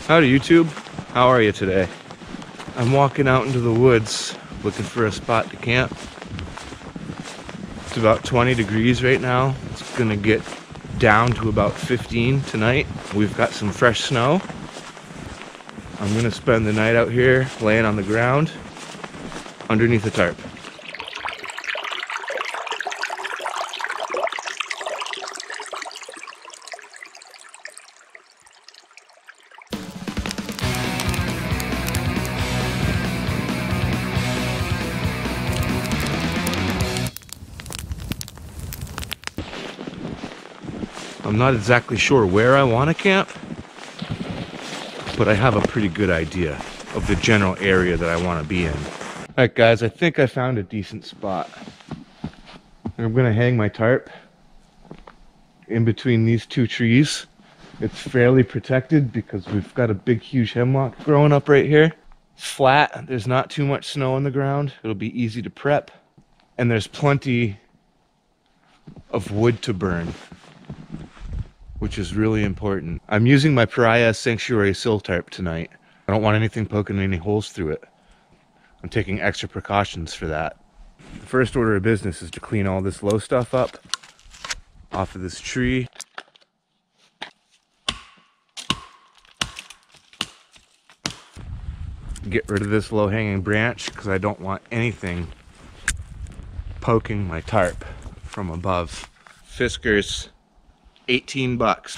Howdy YouTube, how are you today? I'm walking out into the woods looking for a spot to camp. It's about 20 degrees right now. It's gonna get down to about 15 tonight. We've got some fresh snow. I'm gonna spend the night out here laying on the ground underneath the tarp. I'm not exactly sure where I want to camp, but I have a pretty good idea of the general area that I want to be in. Alright guys, I think I found a decent spot. I'm going to hang my tarp in between these two trees. It's fairly protected because we've got a big huge hemlock growing up right here. It's flat, there's not too much snow on the ground. It'll be easy to prep, and there's plenty of wood to burn, which is really important. I'm using my Paria Sanctuary sill tarp tonight. I don't want anything poking any holes through it. I'm taking extra precautions for that. The first order of business is to clean all this low stuff up off of this tree. Get rid of this low-hanging branch because I don't want anything poking my tarp from above. Fiskars, 18 bucks.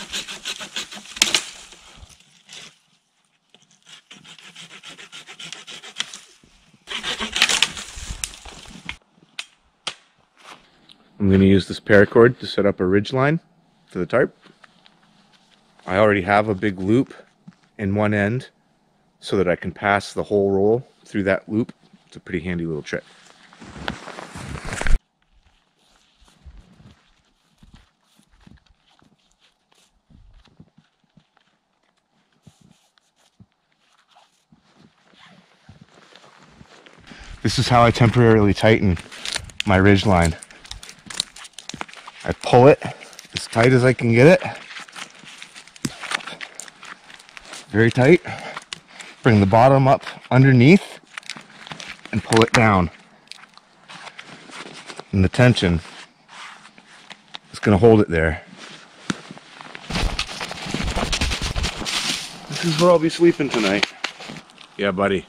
I'm going to use this paracord to set up a ridge line for the tarp. I already have a big loop in one end so that I can pass the whole roll through that loop. It's a pretty handy little trick. This is how I temporarily tighten my ridge line. I pull it as tight as I can get it. Very tight. Bring the bottom up underneath and pull it down. And the tension is going to hold it there. This is where I'll be sleeping tonight. Yeah, buddy.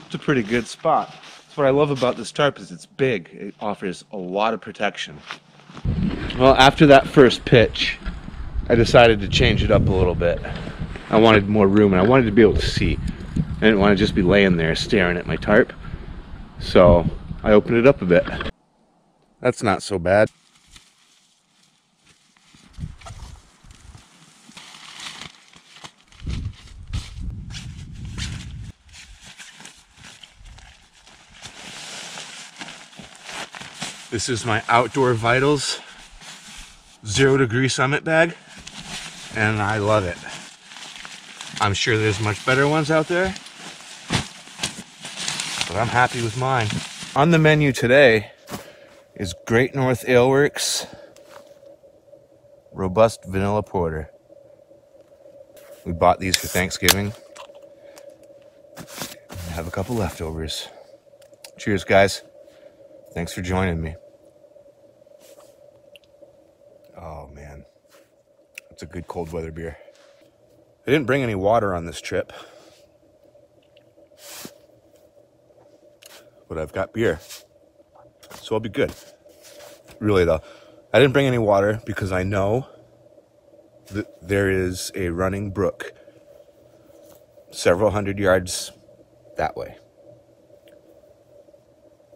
It's a pretty good spot. That's what I love about this tarp, is it's big. It offers a lot of protection. Well, after that first pitch, I decided to change it up a little bit. I wanted more room and I wanted to be able to see. I didn't want to just be laying there staring at my tarp. So I opened it up a bit. That's not so bad. This is my Outdoor Vitals 0 degree summit bag, and I love it. I'm sure there's much better ones out there, but I'm happy with mine. On the menu today is Great North Ale Works Robust Vanilla Porter. We bought these for Thanksgiving. I have a couple leftovers. Cheers, guys. Thanks for joining me. Oh man, it's a good cold weather beer. I didn't bring any water on this trip, but I've got beer, so I'll be good. Really though, I didn't bring any water because I know that there is a running brook several hundred yards that way.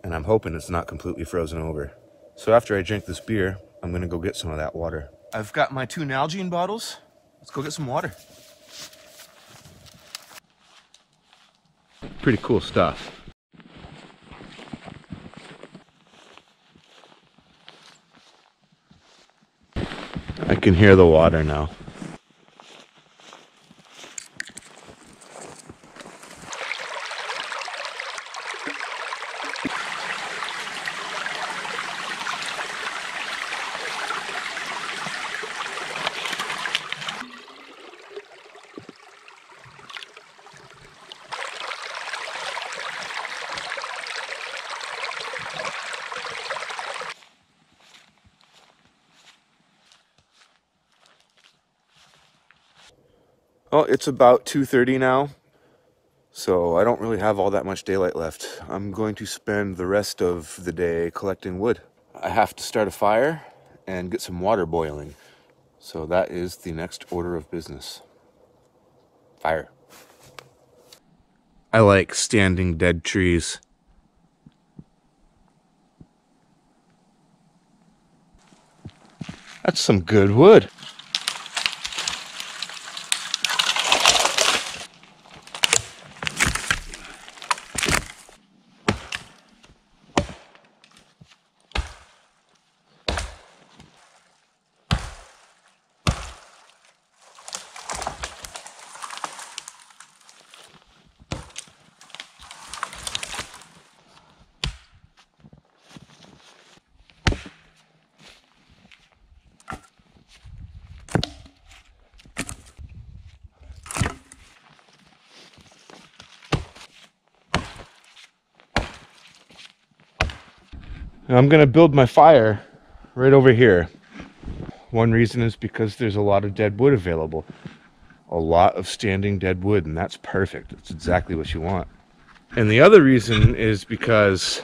And I'm hoping it's not completely frozen over. So after I drink this beer, I'm gonna go get some of that water. I've got my 2 Nalgene bottles. Let's go get some water. Pretty cool stuff. I can hear the water now. Well, it's about 2:30 now, so I don't really have all that much daylight left. I'm going to spend the rest of the day collecting wood. I have to start a fire and get some water boiling. So that is the next order of business. Fire. I like standing dead trees. That's some good wood. I'm gonna build my fire right over here. One reason is because there's a lot of dead wood available. A lot of standing dead wood, and that's perfect. That's exactly what you want. And the other reason is because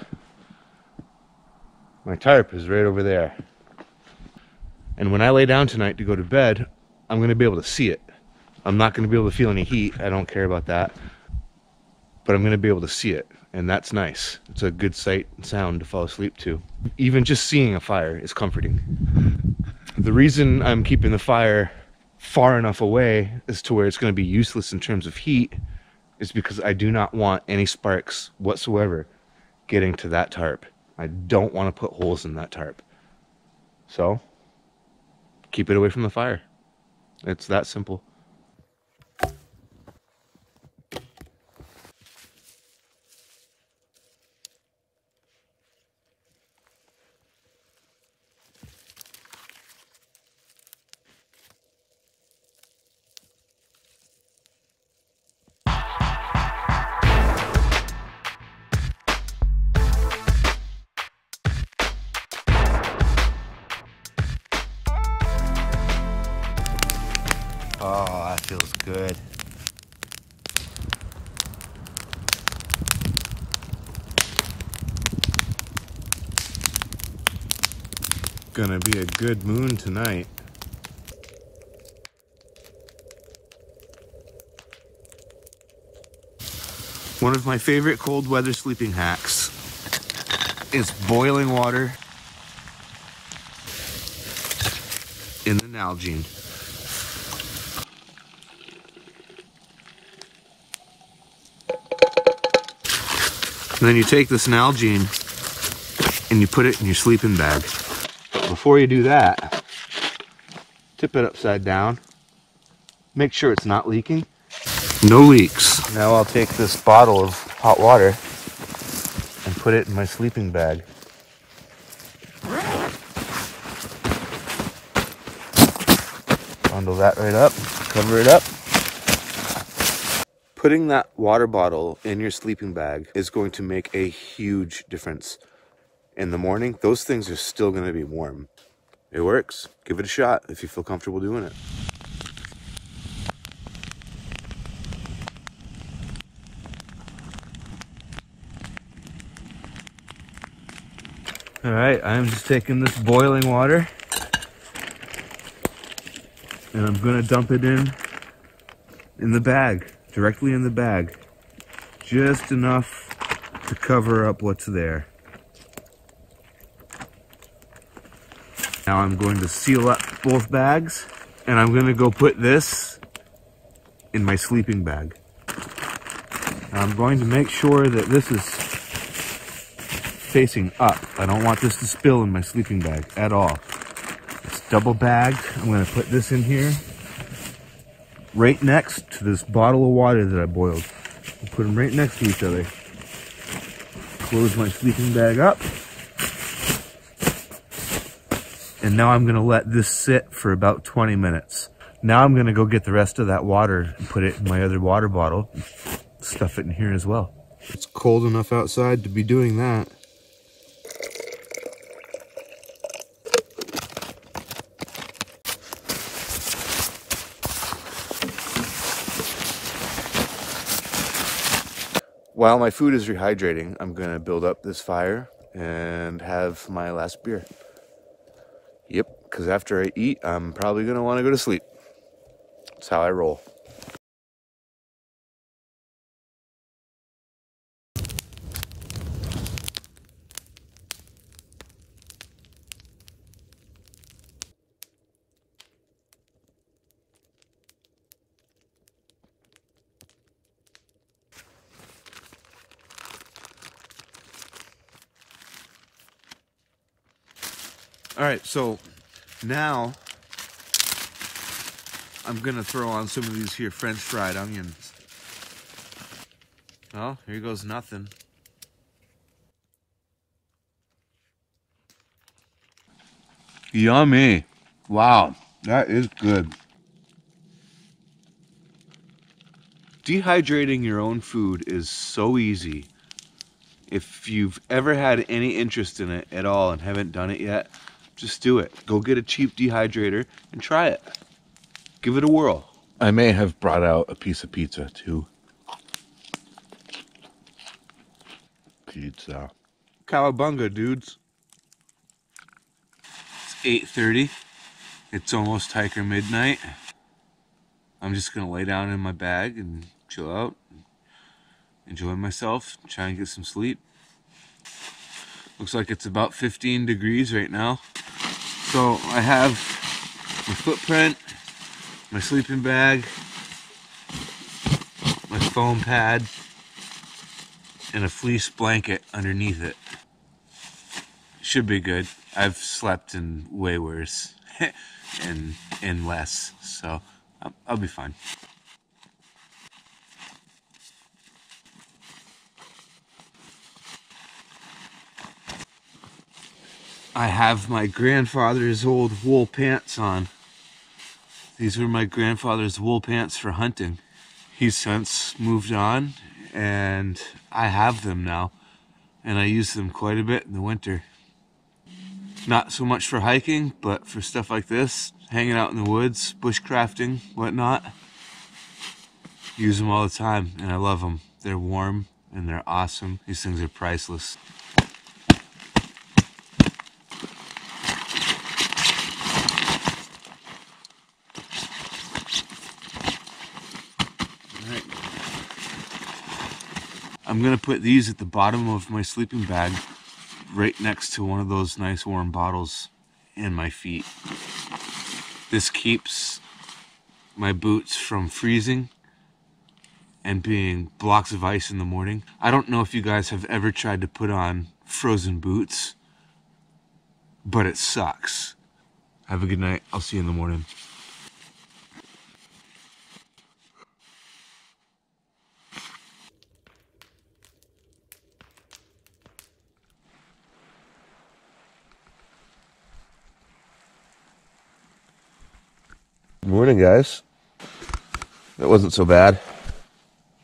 my tarp is right over there. And when I lay down tonight to go to bed, I'm gonna be able to see it. I'm not gonna be able to feel any heat. I don't care about that. But I'm gonna be able to see it. And that's nice. It's a good sight and sound to fall asleep to. Even just seeing a fire is comforting. The reason I'm keeping the fire far enough away as to where it's going to be useless in terms of heat is because I do not want any sparks whatsoever getting to that tarp. I don't want to put holes in that tarp. So, keep it away from the fire. It's that simple. Oh, that feels good. Gonna be a good moon tonight. One of my favorite cold weather sleeping hacks is boiling water in the Nalgene. And then you take this Nalgene and you put it in your sleeping bag. But before you do that, tip it upside down. Make sure it's not leaking. No leaks. Now I'll take this bottle of hot water and put it in my sleeping bag. Bundle that right up, cover it up. Putting that water bottle in your sleeping bag is going to make a huge difference. In the morning, those things are still going to be warm. It works. Give it a shot if you feel comfortable doing it. All right, I'm just taking this boiling water and I'm gonna dump it in the bag, directly in the bag. Just enough to cover up what's there. Now I'm going to seal up both bags and I'm gonna go put this in my sleeping bag. Now I'm going to make sure that this is facing up. I don't want this to spill in my sleeping bag at all. It's double bagged. I'm going to put this in here right next to this bottle of water that I boiled. I'll put them right next to each other. Close my sleeping bag up. And now I'm going to let this sit for about 20 minutes. Now I'm going to go get the rest of that water and put it in my other water bottle. Stuff it in here as well. It's cold enough outside to be doing that. while my food is rehydrating, I'm gonna build up this fire and have my last beer. Yep, because after I eat, I'm probably gonna want to go to sleep. That's how I roll. All right, so now I'm gonna throw on some of these here French fried onions. Oh, here goes nothing. Yummy. Wow, that is good. Dehydrating your own food is so easy. If you've ever had any interest in it at all and haven't done it yet, just do it. Go get a cheap dehydrator and try it. Give it a whirl. I may have brought out a piece of pizza too. Pizza. Cowabunga, dudes. It's 8:30. It's almost hiker midnight. I'm just gonna lay down in my bag and chill out, enjoy myself, try and get some sleep. Looks like it's about 15 degrees right now. So I have my footprint, my sleeping bag, my foam pad, and a fleece blanket underneath it. Should be good. I've slept in way worse and less, so I'll be fine. I have my grandfather's old wool pants on. These were my grandfather's wool pants for hunting. He's since moved on, and I have them now, and I use them quite a bit in the winter. Not so much for hiking, but for stuff like this, hanging out in the woods, bushcrafting, whatnot. Use them all the time, and I love them. They're warm, and they're awesome. These things are priceless. I'm gonna put these at the bottom of my sleeping bag, right next to one of those nice warm bottles and my feet. This keeps my boots from freezing and being blocks of ice in the morning. I don't know if you guys have ever tried to put on frozen boots, but it sucks. Have a good night. I'll see you in the morning. Good morning, guys. That wasn't so bad.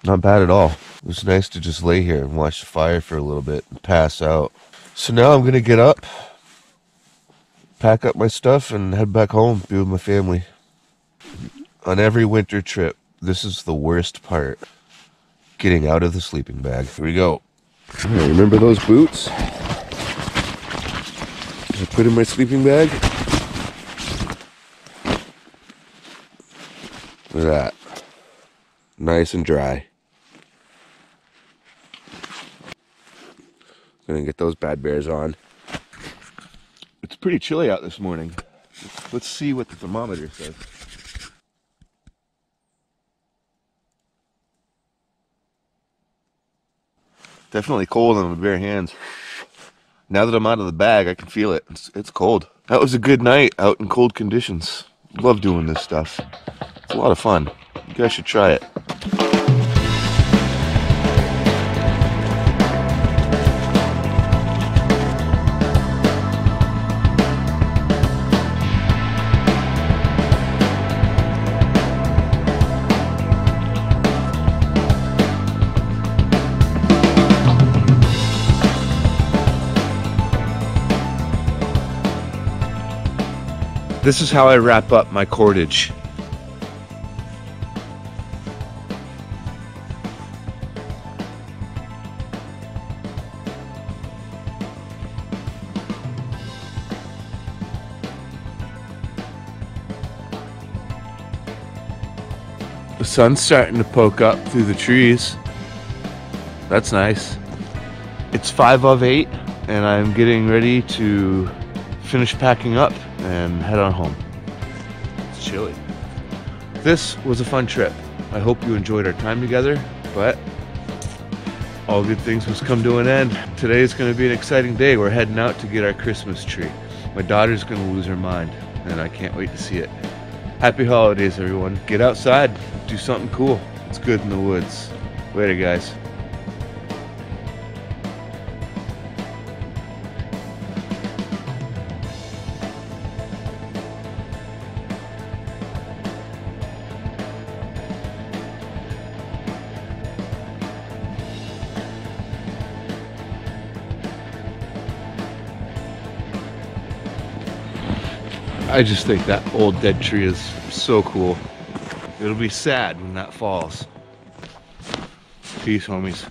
Not bad at all. It was nice to just lay here and watch the fire for a little bit and pass out. So now I'm going to get up, pack up my stuff, and head back home, be with my family. On every winter trip, this is the worst part. Getting out of the sleeping bag. Here we go. All right, remember those boots I put in my sleeping bag? Look at that. Nice and dry. Gonna get those bad bears on. It's pretty chilly out this morning. Let's see what the thermometer says. Definitely cold on my bare hands. Now that I'm out of the bag, I can feel it. It's cold. That was a good night out in cold conditions. Love doing this stuff. It's a lot of fun. You guys should try it. This is how I wrap up my cordage. The sun's starting to poke up through the trees. That's nice. It's 5 of 8 and I'm getting ready to finish packing up and head on home. It's chilly. This was a fun trip. I hope you enjoyed our time together, but all good things must come to an end. Today is going to be an exciting day. We're heading out to get our Christmas tree. My daughter's going to lose her mind, and I can't wait to see it. Happy holidays, everyone. Get outside, do something cool. It's good in the woods. Later, guys. I just think that old dead tree is so cool. It'll be sad when that falls. Peace, homies.